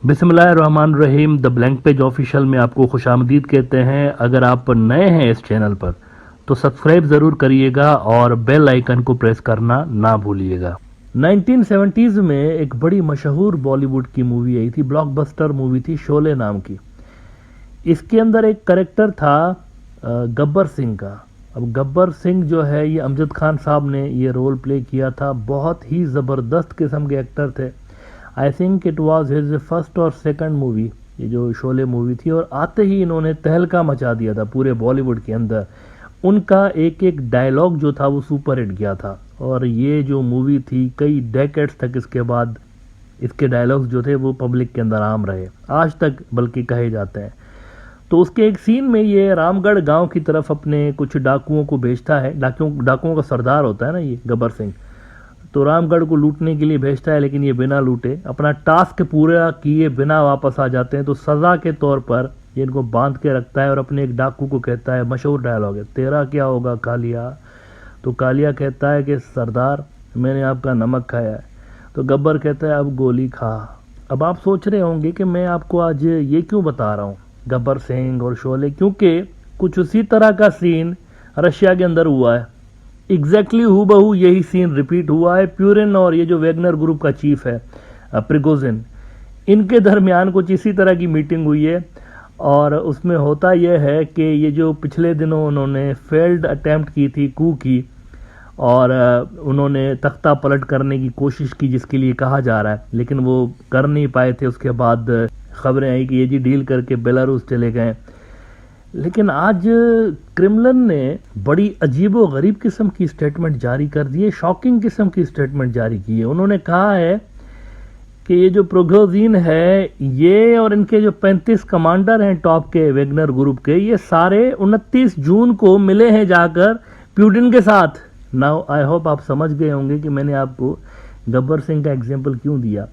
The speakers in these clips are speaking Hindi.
बिस्मिल्लाहिर्रहमानिर्रहीम द ब्लैंक पेज ऑफिशियल में आपको खुशामदीद कहते हैं। अगर आप नए हैं इस चैनल पर तो सब्सक्राइब ज़रूर करिएगा और बेल आइकन को प्रेस करना ना भूलिएगा। 1970s में एक बड़ी मशहूर बॉलीवुड की मूवी आई थी, ब्लॉकबस्टर मूवी थी शोले नाम की। इसके अंदर एक कैरेक्टर था गब्बर सिंह का। अब गब्बर सिंह जो है ये अमजद खान साहब ने ये रोल प्ले किया था। बहुत ही ज़बरदस्त किस्म के एक्टर थे। I think it was his first और सेकंड मूवी, ये जो शोले मूवी थी, और आते ही इन्होंने तहलका मचा दिया था पूरे बॉलीवुड के अंदर। उनका एक एक डायलॉग जो था वो सुपर हिट गया था, और ये जो मूवी थी कई डेकेड्स तक इसके बाद इसके डायलॉग्स जो थे वो पब्लिक के अंदर आम रहे, आज तक बल्कि कहे जाते हैं। तो उसके एक सीन में ये रामगढ़ गांव की तरफ अपने कुछ डाकुओं को भेजता है। डाकुओं का सरदार होता है ना ये गब्बर सिंह, तो रामगढ़ को लूटने के लिए भेजता है, लेकिन ये बिना लूटे अपना टास्क पूरा किए बिना वापस आ जाते हैं। तो सज़ा के तौर पर ये इनको बांध के रखता है और अपने एक डाकू को कहता है, मशहूर डायलॉग है, तेरा क्या होगा कालिया। तो कालिया कहता है कि सरदार मैंने आपका नमक खाया है। तो गब्बर कहता है अब गोली खा। अब आप सोच रहे होंगे कि मैं आपको आज ये क्यों बता रहा हूँ गब्बर सिंह और शोले, क्योंकि कुछ उसी तरह का सीन रशिया के अंदर हुआ है। एग्जैक्टली हूबहू यही सीन रिपीट हुआ है। प्यूरिन और ये जो वैगनर ग्रुप का चीफ है प्रिगोजिन, इनके दरमियान कुछ इसी तरह की मीटिंग हुई है। और उसमें होता यह है कि ये जो पिछले दिनों उन्होंने फेल्ड अटैम्प्ट की थी, कू की, और उन्होंने तख्ता पलट करने की कोशिश की जिसके लिए कहा जा रहा है, लेकिन वो कर नहीं पाए थे। उसके बाद खबरें आई कि ये जी डील करके बेलारूस चले गए। लेकिन आज क्रेमलिन ने बड़ी अजीबो गरीब किस्म की स्टेटमेंट जारी कर दी है, शॉकिंग किस्म की स्टेटमेंट जारी की है। उन्होंने कहा है कि ये जो प्रिगोजिन है ये और इनके जो 35 कमांडर हैं टॉप के वैगनर ग्रुप के, ये सारे 29 जून को मिले हैं जाकर प्यूटिन के साथ। नाउ आई होप आप समझ गए होंगे कि मैंने आपको गब्बर सिंह का एग्जाम्पल क्यों दिया।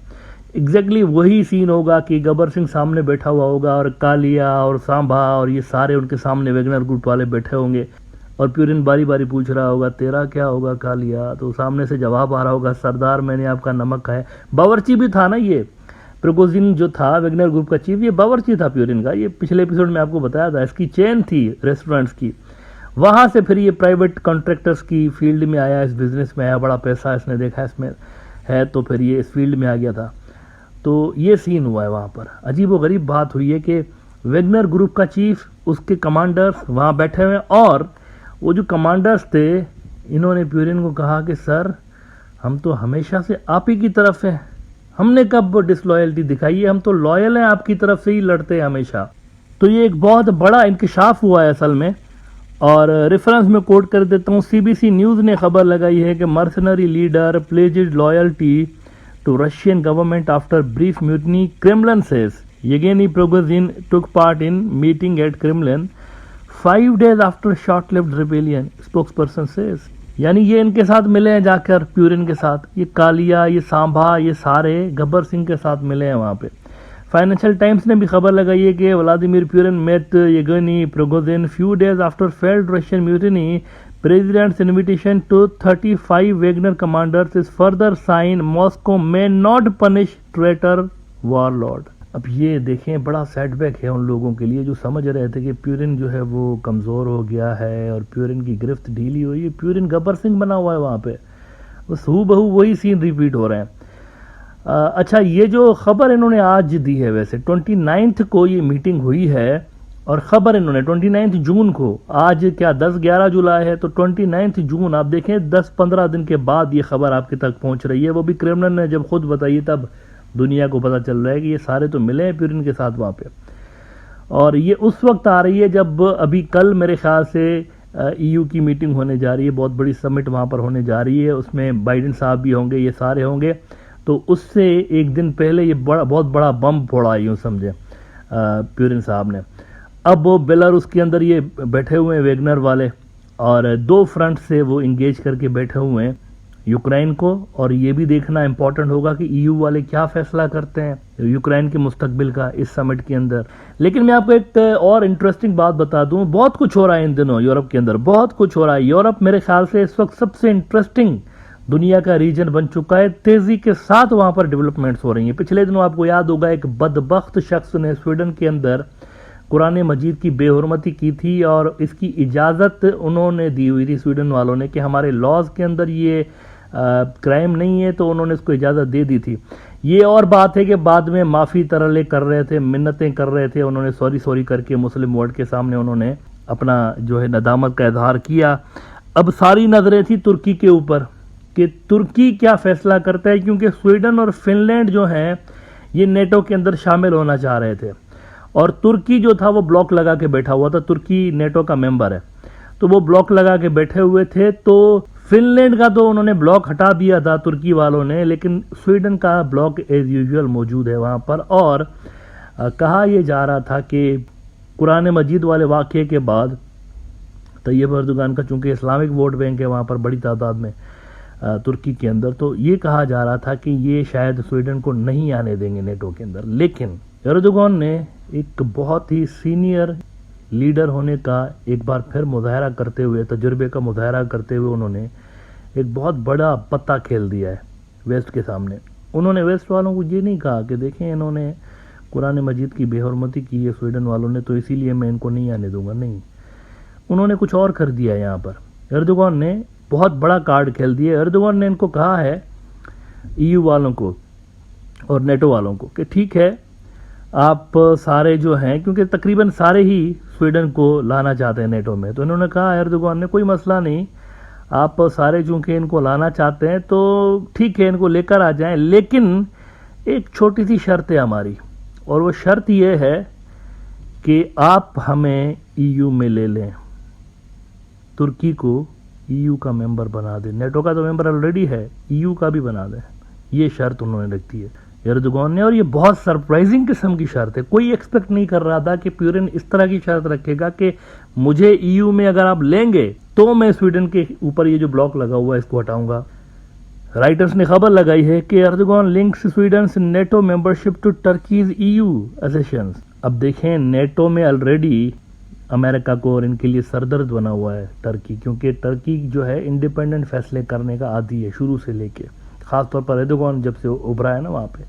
एग्जैक्टली वही सीन होगा कि गब्बर सिंह सामने बैठा हुआ होगा और कालिया और सांभा और ये सारे उनके सामने वैगनर ग्रुप वाले बैठे होंगे, और प्यूरिन बारी बारी पूछ रहा होगा तेरा क्या होगा कालिया। तो सामने से जवाब आ रहा होगा सरदार मैंने आपका नमक खाया। बावर्ची भी था ना ये प्रिगोजिन जो था वैगनर ग्रुप का चीफ, ये बावर्ची था प्यूरिन का। ये पिछले एपिसोड में आपको बताया था। इसकी चेन थी रेस्टोरेंट्स की। वहाँ से फिर ये प्राइवेट कॉन्ट्रैक्टर्स की फील्ड में आया, इस बिजनेस में आया, बड़ा पैसा इसने देखा इसमें है, तो फिर ये इस फील्ड में आ गया था। तो ये सीन हुआ है वहाँ पर। अजीब व गरीब बात हुई है कि वैगनर ग्रुप का चीफ, उसके कमांडर्स वहाँ बैठे हुए, और वो जो कमांडर्स थे इन्होंने प्यूरिन को कहा कि सर हम तो हमेशा से आप ही की तरफ हैं, हमने कब डिसलॉयल्टी दिखाई है, हम तो लॉयल हैं, आपकी तरफ से ही लड़ते हैं हमेशा। तो ये एक बहुत बड़ा इंकशाफ हुआ है असल में। और रेफरेंस में कोट कर देता हूँ, सीबीसी न्यूज़ ने खबर लगाई है कि mercenary leader pledged loyalty to Russian government after brief mutiny, Kremlin says. Yevgeny Prigozhin took part in meeting at Kremlin 5 days after short-lived rebellion, spokesperson says. यानी ये इनके साथ मिले हैं जाकर प्यूरिन के साथ, ये कालिया, ये सांभा, ये सारे गब्बर सिंह के साथ मिले हैं वहाँ पे। फाइनेंशियल टाइम्स ने भी खबर लगाई है कि Vladimir purine met Yevgeny Prigozhin few days after failed Russian mutiny. President's invitation to 35 Wagner commanders is further sign Moscow may not punish traitor warlord. अब ये देखें बड़ा सेटबैक है उन लोगों के लिए जो समझ रहे थे कि प्यूरिन जो है वो कमज़ोर हो गया है और प्यूरिन की गिरफ्त ढीली हुई है। प्यूरिन गब्बर सिंह बना हुआ है वहाँ पे, बस हूबहू वही सीन रिपीट हो रहे हैं। अच्छा, ये जो खबर इन्होंने आज दी है, वैसे 29 को ये मीटिंग हुई है, और ख़बर इन्होंने 29 जून को, आज क्या 10-11 जुलाई है, तो 29 जून आप देखें 10-15 दिन के बाद ये खबर आपके तक पहुंच रही है। वो भी क्रेमलिन ने जब खुद बताई तब दुनिया को पता चल रहा है कि ये सारे तो मिले हैं प्यूरिन के साथ वहाँ पे। और ये उस वक्त आ रही है जब अभी कल मेरे ख्याल से EU की मीटिंग होने जा रही है, बहुत बड़ी समिट वहाँ पर होने जा रही है, उसमें बाइडेन साहब भी होंगे, ये सारे होंगे। तो उससे एक दिन पहले ये बहुत बड़ा बम फोड़ा, यूँ समझे प्यूरिन साहब ने। अब वो बेलारूस के अंदर ये बैठे हुए हैं वैगनर वाले, और 2 फ्रंट से वो इंगेज करके बैठे हुए हैं यूक्रेन को। और ये भी देखना इंपॉर्टेंट होगा कि EU वाले क्या फैसला करते हैं यूक्रेन के मुस्तकबिल का इस समिट के अंदर। लेकिन मैं आपको एक और इंटरेस्टिंग बात बता दूं, बहुत कुछ हो रहा है इन दिनों यूरोप के अंदर, बहुत कुछ हो रहा है। यूरोप मेरे ख्याल से इस वक्त सबसे इंटरेस्टिंग दुनिया का रीजन बन चुका है। तेजी के साथ वहां पर डेवलपमेंट्स हो रही हैं। पिछले दिनों आपको याद होगा एक बदबख्त शख्स ने स्वीडन के अंदर कुरान मजीद की बेहुरमती की थी और इसकी इजाज़त उन्होंने दी हुई थी स्वीडन वालों ने कि हमारे लॉज के अंदर ये क्राइम नहीं है, तो उन्होंने इसको इजाज़त दे दी थी। ये और बात है कि बाद में माफ़ी तरले कर रहे थे, मिन्नतें कर रहे थे, उन्होंने सॉरी करके मुस्लिम वर्ल्ड के सामने उन्होंने अपना जो है नदामत का इजहार किया। अब सारी नज़रें थी तुर्की के ऊपर कि तुर्की क्या फैसला करता है, क्योंकि स्वीडन और फिनलैंड जो हैं ये नेटो के अंदर शामिल होना चाह रहे थे और तुर्की जो था वो ब्लॉक लगा के बैठा हुआ था। तुर्की नेटो का मेंबर है, तो वो ब्लॉक लगा के बैठे हुए थे। तो फिनलैंड का तो उन्होंने ब्लॉक हटा दिया था तुर्की वालों ने, लेकिन स्वीडन का ब्लॉक एज यूजुअल मौजूद है वहाँ पर। और कहा यह जा रहा था कि कुरान मजीद वाले वाक़े के बाद तैयब अर्दोगान का चूंकि इस्लामिक वोट बैंक है वहाँ पर बड़ी तादाद में तुर्की के अंदर, तो ये कहा जा रहा था कि ये शायद स्वीडन को नहीं आने देंगे नेटो के अंदर। लेकिन एर्दोगान ने एक बहुत ही सीनियर लीडर होने का एक बार फिर मुजाहरा करते हुए, तजुर्बे का मुजाहरा करते हुए उन्होंने एक बहुत बड़ा पत्ता खेल दिया है वेस्ट के सामने। उन्होंने वेस्ट वालों को ये नहीं कहा कि देखें इन्होंने कुरान मजीद की बेहुरमती की है स्वीडन वालों ने, तो इसीलिए मैं इनको नहीं आने दूंगा। नहीं, उन्होंने कुछ और कर दिया। यहाँ पर एर्दोगान ने बहुत बड़ा कार्ड खेल दिया। एर्दोगान ने इनको कहा है, ईयू वालों को और नेटो वालों को, कि ठीक है आप सारे जो हैं, क्योंकि तकरीबन सारे ही स्वीडन को लाना चाहते हैं नेटो में, तो इन्होंने कहा एर्दोगान ने कोई मसला नहीं, आप सारे चूंकि इनको लाना चाहते हैं तो ठीक है इनको लेकर आ जाएं, लेकिन एक छोटी सी शर्त है हमारी, और वो शर्त ये है कि आप हमें ईयू में ले लें, तुर्की को ईयू का मेंबर बना दें। नेटो का तो मेंबर ऑलरेडी है, ईयू का भी बना दें। ये शर्त उन्होंने रखी है एर्दोगान ने, और ये बहुत सरप्राइजिंग किस्म की शर्त है। कोई एक्सपेक्ट नहीं कर रहा था कि प्यूरिन इस तरह की शर्त रखेगा कि मुझे ईयू में अगर आप लेंगे तो मैं स्वीडन के ऊपर ये जो ब्लॉक लगा हुआ है इसको हटाऊंगा। राइटर्स ने खबर लगाई है कि Erdogan links Sweden NATO membership to Turkey's EU accessions. अब देखें, नेटो में ऑलरेडी अमेरिका को और इनके लिए सरदर्द बना हुआ है टर्की, क्योंकि टर्की जो है इंडिपेंडेंट फैसले करने का आदी है शुरू से लेके, खासतौर पर एर्दोगान जब से उभरा है ना वहाँ पे,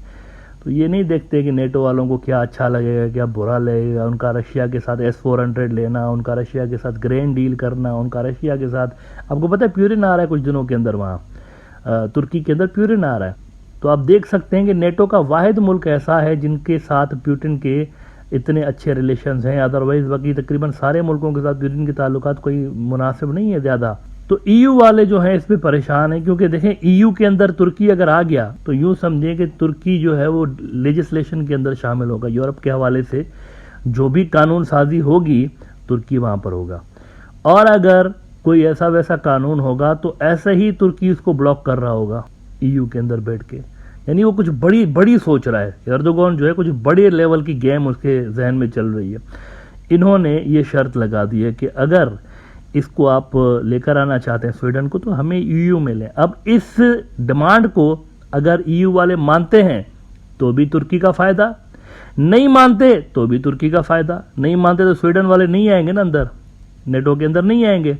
तो ये नहीं देखते कि नेटो वालों को क्या अच्छा लगेगा क्या बुरा लगेगा। उनका रशिया के साथ S-400 लेना, उनका रशिया के साथ ग्रेन डील करना, उनका रशिया के साथ, आपको पता है प्यूरिन आ रहा है कुछ दिनों के अंदर वहाँ तुर्की के अंदर प्यूरिन आ रहा है। तो आप देख सकते हैं कि नेटो का वाहिद मुल्क ऐसा है जिनके साथ पुतिन के इतने अच्छे रिलेशंस हैं, अदरवाइज बाकी तकरीबन सारे मुल्कों के साथ पुतिन के ताल्लुकात कोई मुनासिब नहीं है ज़्यादा। तो ईयू वाले जो हैं इस पे परेशान हैं, क्योंकि देखें ईयू के अंदर तुर्की अगर आ गया तो यूं समझें कि तुर्की जो है वो लेजिस्लेशन के अंदर शामिल होगा। यूरोप के हवाले से जो भी कानून साजी होगी तुर्की वहाँ पर होगा, और अगर कोई ऐसा वैसा कानून होगा तो ऐसे ही तुर्की उसको ब्लॉक कर रहा होगा ईयू के अंदर बैठ के। यानी वो कुछ बड़ी बड़ी सोच रहा है एर्दोगान जो है, कुछ बड़े लेवल की गेम उसके जहन में चल रही है। इन्होंने ये शर्त लगा दी है कि अगर इसको आप लेकर आना चाहते हैं स्वीडन को तो हमें ईयू में लें। अब इस डिमांड को अगर ईयू वाले मानते हैं तो भी तुर्की का फायदा, नहीं मानते तो भी तुर्की का फायदा। नहीं मानते तो स्वीडन वाले नहीं आएंगे ना अंदर, नेटो के अंदर नहीं आएंगे।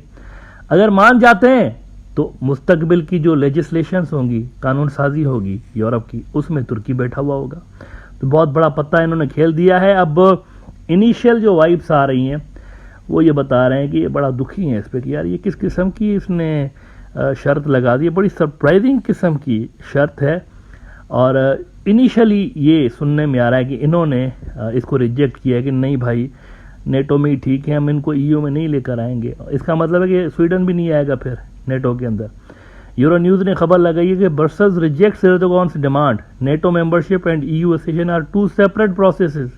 अगर मान जाते हैं तो मुस्तकबिल की जो लेजिस्लेशंस होंगी, कानून साजी होगी यूरोप की, उसमें तुर्की बैठा हुआ होगा। तो बहुत बड़ा पत्ता इन्होंने खेल दिया है। अब इनिशियल जो वाइब्स आ रही हैं वो ये बता रहे हैं कि ये बड़ा दुखी हैं इस पर कि यार ये किस किस्म की इसने शर्त लगा दी है, बड़ी सरप्राइजिंग किस्म की शर्त है। और इनिशियली ये सुनने में आ रहा है कि इन्होंने इसको रिजेक्ट किया है कि नहीं भाई नेटो में ही ठीक है, हम इनको ईयू में नहीं लेकर आएंगे। इसका मतलब है कि स्वीडन भी नहीं आएगा फिर नेटो के अंदर। यूरो न्यूज़ ने खबर लगाई है कि Brussels rejects Erdogan's demand, NATO membership and EU accession are two separate processes.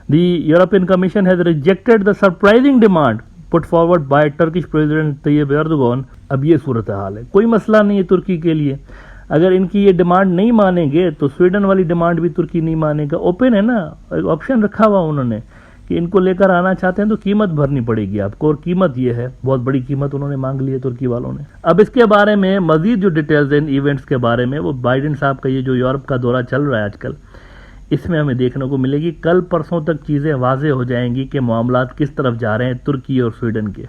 The European Commission has rejected the surprising demand put forward by Turkish President Tayyip Erdogan। अब ये सूरत हाल है, कोई मसला नहीं है तुर्की के लिए। अगर इनकी ये डिमांड नहीं मानेंगे तो स्वीडन वाली डिमांड भी तुर्की नहीं मानेगा। ओपन है ना, एक ऑप्शन रखा हुआ उन्होंने कि इनको लेकर आना चाहते हैं तो कीमत भरनी पड़ेगी आपको, और कीमत ये है, बहुत बड़ी कीमत उन्होंने मांग ली है तुर्की वालों ने। अब इसके बारे में मजीद जो डिटेल्स इन इवेंट्स के बारे में, वो बाइडेन साहब का ये जो यूरोप का दौरा चल रहा है आजकल, इसमें हमें देखने को मिलेगी। कल परसों तक चीज़ें वाज़ेह हो जाएंगी कि मामलात किस तरफ जा रहे हैं तुर्की और स्वीडन के।